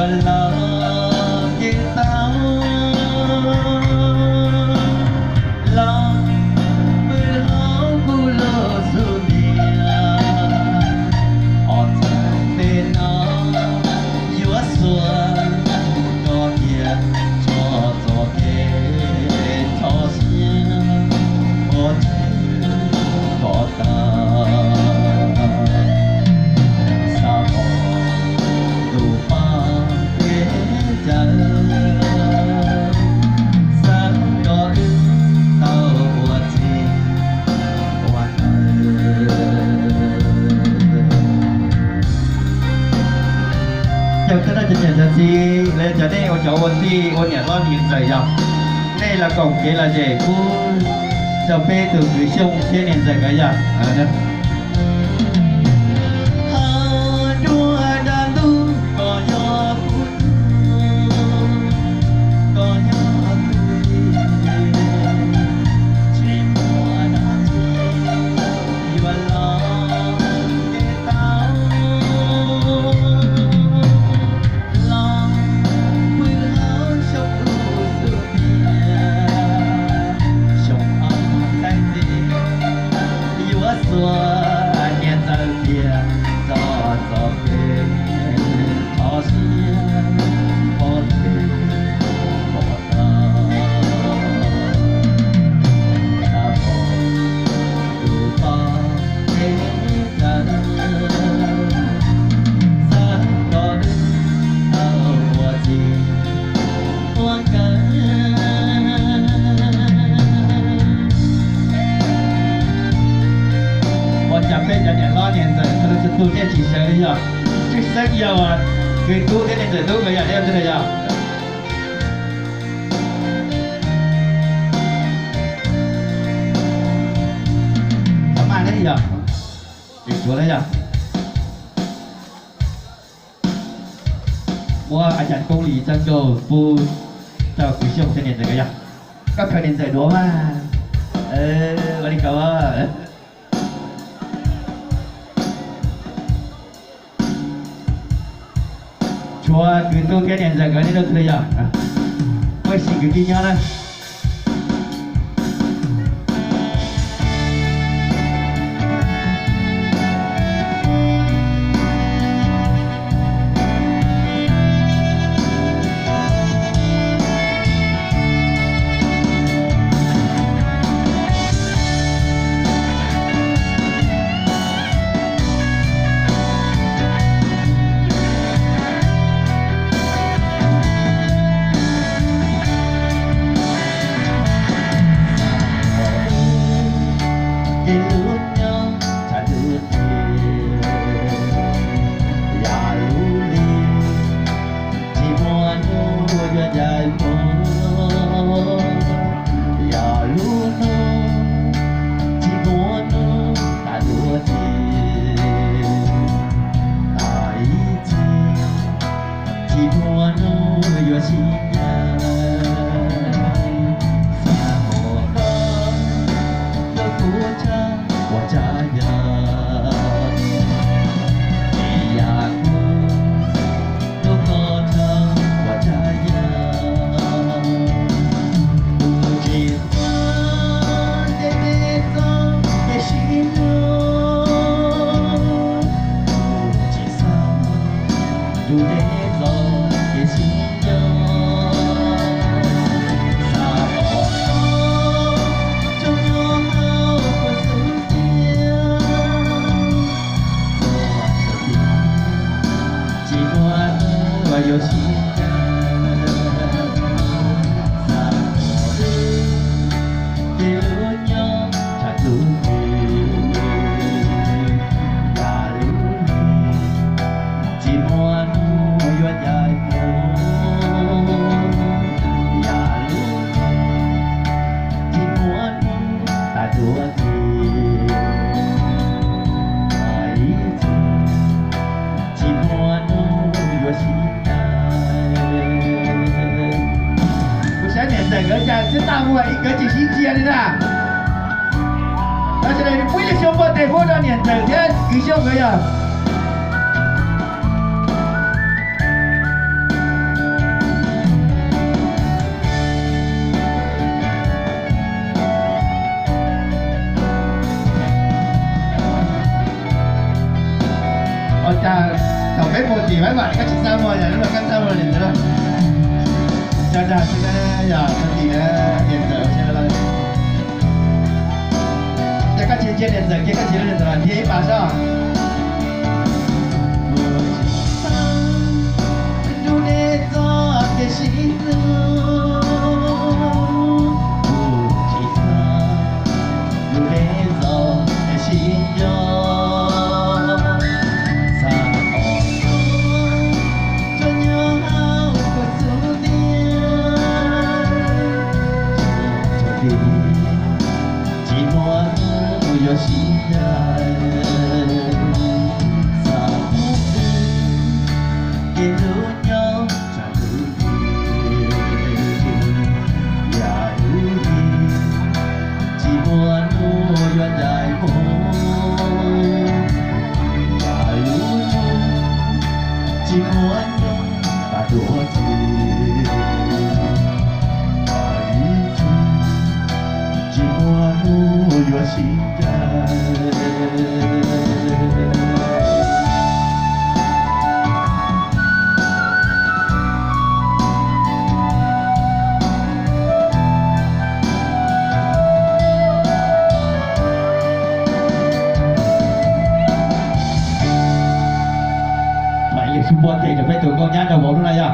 là như tao là mưa háo cu lơ dù nia ở trong bên nó chúa xuân có hiền cho kê cho xiên có chữ có ta sao đủ ba thế chân sáng đó tao buồn gì buồn chào tất cả các nhà gì lên cho đây ở chỗ đi ở nhà lo nhìn rời dọc đây là cổng kia là gì cu chào pe từ người sông trên nền rời cái gì đó tu tiên chỉ sợ đấy nhở, chứ sách nhiều à, người tu tiên này tu cái nhà đem thế này nhở, tấm màn đấy nhở, đỉnh chúa đấy nhở, mua anh chàng công lý chân cầu phu chào quý siêu thiên niên rồi cái nhở, các thời niên rồi đúa mà, có đi cầu à. Chúa cứ tu cái đèn giờ cái này đâu thôi giờ, quay xịn cái kia nhau đây. Chúng ta mua cái chỉ xin chia đi ra. Đó cho nên quý vị xong bữa tế vô ra niệm tử thế cứ xong cái giờ. 頭俾部電位埋，而家前三個人咯，跟三個人咯。就係先咧，呀，身體咧，現在先啦。一個前前連着，一個前連着，第一把上。Buat kayak dapat tu kau nyata baru lah ya.